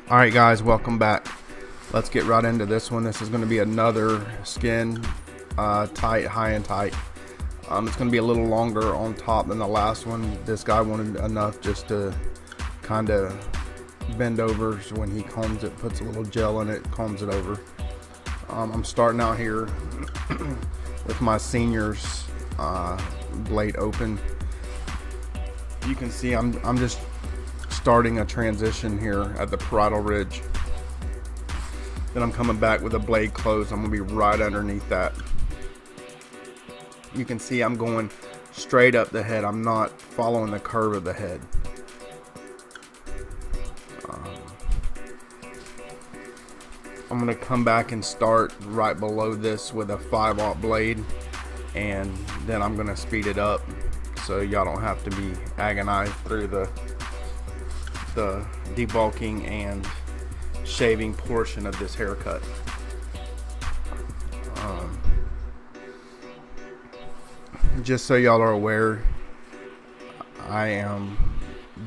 Alright guys, welcome back. Let's get right into this one. This is going to be another skin tight, high and tight. It's going to be a little longer on top than the last one. This guy wanted enough just to kind of bend over, so when he combs it, puts a little gel in it, combs it over. I'm starting out here with my senior's blade open. You can see I'm just starting a transition here at the parietal ridge. Then I'm coming back with the blade closed. I'm gonna be right underneath that. You can see I'm going straight up the head. I'm not following the curve of the head. I'm gonna come back and start right below this with a 5/0 blade, and then I'm gonna speed it up so y'all don't have to be agonized through the debulking and shaving portion of this haircut. Just so y'all are aware, I am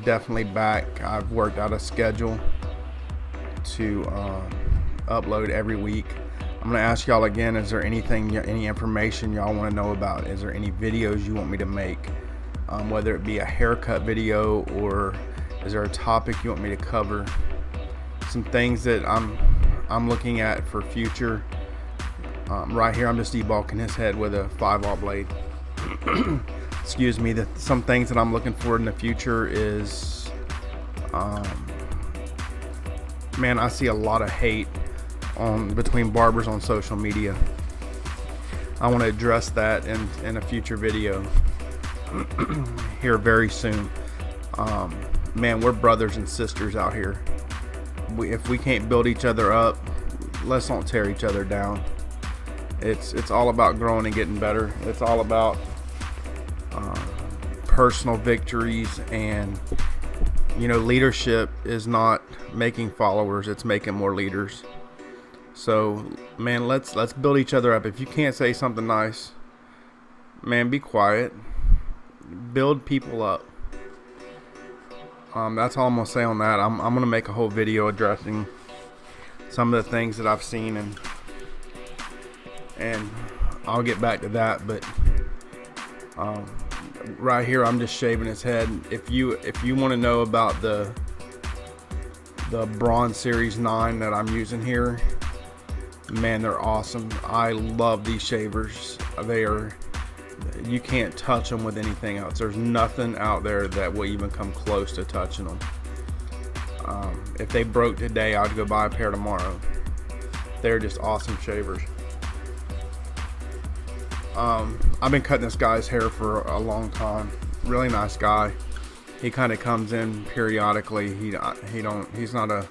definitely back. I've worked out a schedule to upload every week. I'm gonna ask y'all again, is there anything, any information y'all want to know about? Is there any videos you want me to make, whether it be a haircut video, or is there a topic you want me to cover? Some things that I'm looking at for future. Right here I'm just debulking his head with a 5/0 blade. Excuse me. Some things that I'm looking for in the future is, man, I see a lot of hate between barbers on social media. I want to address that in a future video here very soon. Man, we're brothers and sisters out here. If we can't build each other up, let's not tear each other down. It's all about growing and getting better. It's all about personal victories, and leadership is not making followers, it's making more leaders. So man, let's build each other up. If you can't say something nice, man, be quiet. Build people up. That's all I'm gonna say on that. I'm gonna make a whole video addressing some of the things that I've seen, and I'll get back to that. But right here I'm just shaving his head. If you want to know about the Bronze Series 9 that I'm using here, man, they're awesome. I love these shavers. You can't touch them with anything else. There's nothing out there that will even come close to touching them. If they broke today, I'd go buy a pair tomorrow. They're just awesome shavers. I've been cutting this guy's hair for a long time. Really nice guy. He kind of comes in periodically. He's not a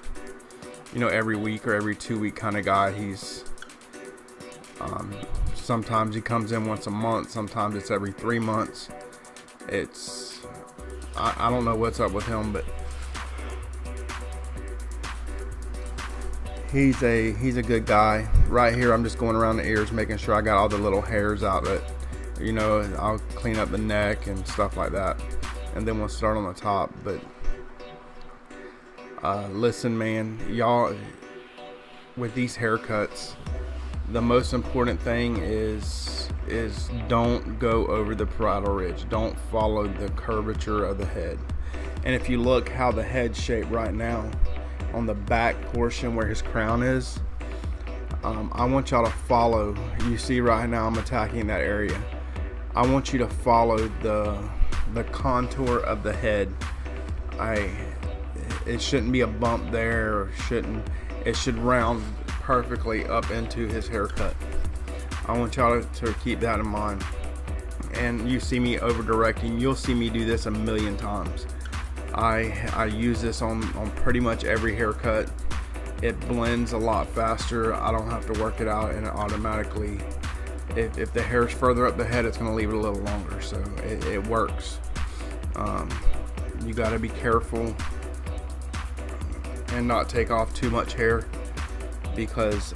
every week or every 2 week kind of guy. He's sometimes he comes in once a month, sometimes it's every 3 months. I don't know what's up with him, but he's a good guy. Right here I'm just going around the ears, making sure I got all the little hairs out of it. I'll clean up the neck and stuff like that, and then we'll start on the top. But listen, man, y'all, with these haircuts, the most important thing is don't go over the parietal ridge. Don't follow the curvature of the head. And if you look how the head's shaped right now, on the back portion where his crown is, I want y'all to follow. You see right now I'm attacking that area. I want you to follow the contour of the head. It shouldn't be a bump there, or it should round perfectly up into his haircut. I want y'all to keep that in mind. And you see me over directing, you'll see me do this a million times. I use this on pretty much every haircut. It blends a lot faster. I don't have to work it out, and it automatically, if the hair's further up the head, it's going to leave it a little longer. So it works. You got to be careful and not take off too much hair, because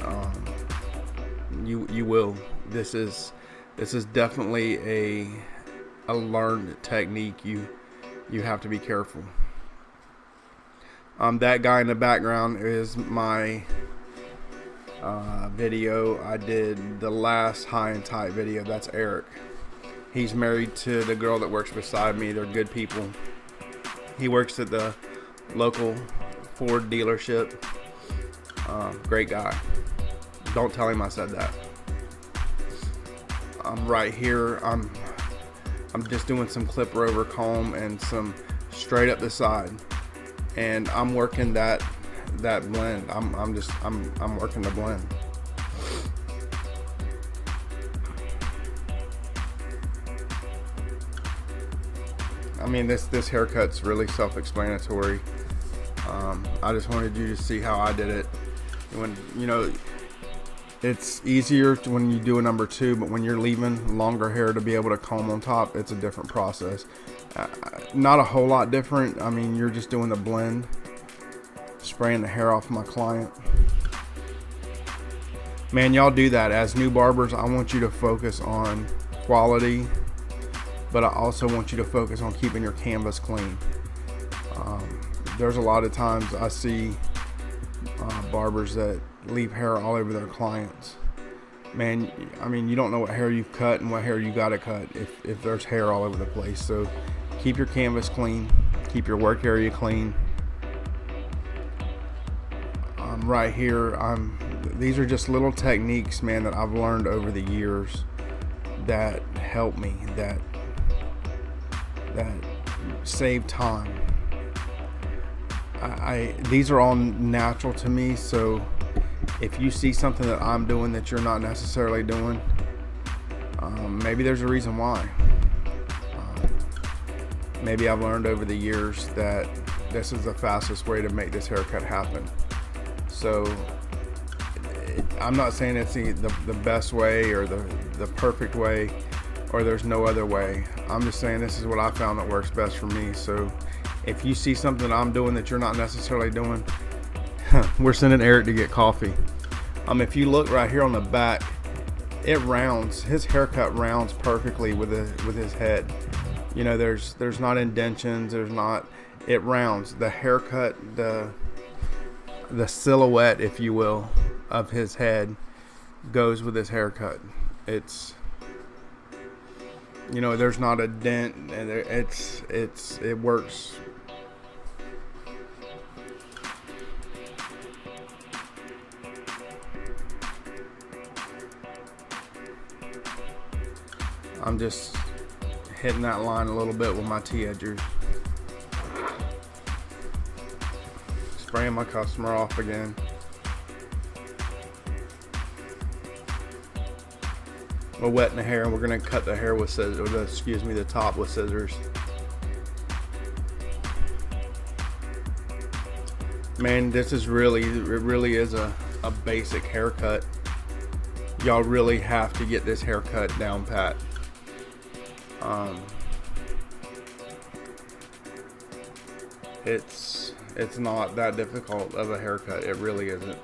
you will. This is definitely a learned technique. You have to be careful. That guy in the background is my video I did, the last high and tight video. That's Eric. He's married to the girl that works beside me. They're good people. He works at the local Ford dealership. Great guy. Don't tell him I said that. I'm right here. I'm just doing some clip rover comb and some straight up the side, and I'm working that blend. I'm working the blend. I mean, this haircut's really self-explanatory. I just wanted you to see how I did it. When it's easier when you do a number two, but when you're leaving longer hair to be able to comb on top, it's a different process. Not a whole lot different. I mean, you're just doing the blend, spraying the hair off my client. Man, y'all do that. As new barbers, I want you to focus on quality, but I also want you to focus on keeping your canvas clean. There's a lot of times I see barbers that leave hair all over their clients. Man, I mean, you don't know what hair you've cut and what hair you gotta cut if there's hair all over the place. So keep your canvas clean, keep your work area clean. Right here, these are just little techniques, man, that I've learned over the years that help me, that save time. These are all natural to me, so if you see something that I'm doing that you're not necessarily doing, maybe there's a reason why. Maybe I've learned over the years that this is the fastest way to make this haircut happen. So I'm not saying it's the best way or the perfect way, or there's no other way. I'm just saying this is what I found that works best for me. So if you see something I'm doing that you're not necessarily doing, we're sending Eric to get coffee. If you look right here on the back, it rounds. His haircut rounds perfectly with his head. There's not indentions. It rounds. The haircut, the silhouette, if you will, of his head goes with his haircut. It's, there's not a dent, and it works. I'm just hitting that line a little bit with my T-edgers. Spraying my customer off again. We're wetting the hair, and we're gonna cut the hair with scissors, the top with scissors. Man, it really is a basic haircut. Y'all really have to get this haircut down pat. It's not that difficult of a haircut. It really isn't.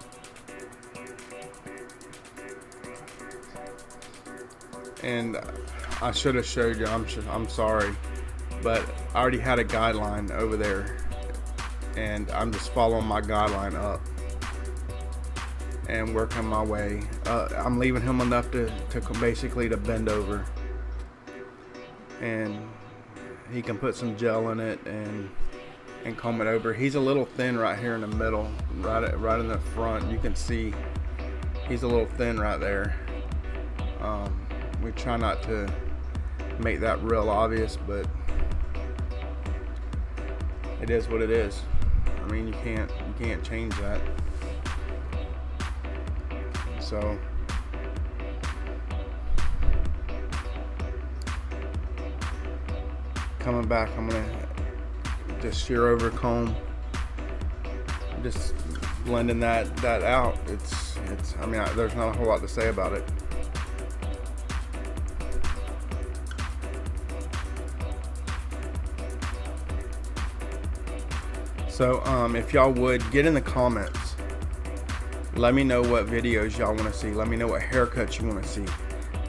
And I should have showed you. I'm sorry, but I already had a guideline over there, and I'm just following my guideline up and working my way. I'm leaving him enough to basically to bend over, and he can put some gel in it and comb it over. He's a little thin right here in the middle, right in the front. You can see he's a little thin right there. We try not to make that real obvious, but it is what it is. I mean, you can't change that. So coming back, I'm gonna just shear over comb, just blending that out. It's I mean, there's not a whole lot to say about it. So if y'all would get in the comments, let me know what videos y'all want to see. Let me know what haircuts you want to see.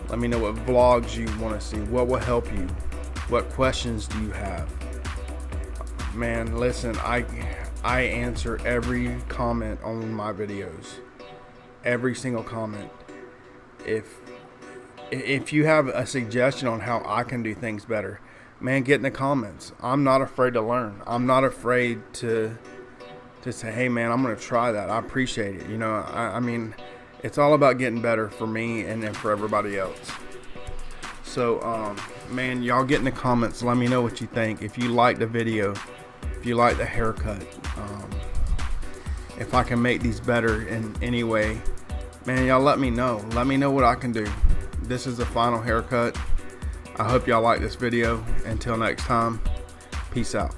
Let me know what vlogs you want to see. What will help you? What questions do you have? Man, listen, I answer every comment on my videos, every single comment. If you have a suggestion on how I can do things better, man, get in the comments. I'm not afraid to learn. I'm not afraid to say, hey man, I'm gonna try that. I appreciate it. I mean, it's all about getting better for me and for everybody else. So man, y'all get in the comments, let me know what you think. If you like the video, if you like the haircut, if I can make these better in any way, man, y'all let me know. Let me know what I can do. This is the final haircut. I hope y'all like this video. Until next time, peace out.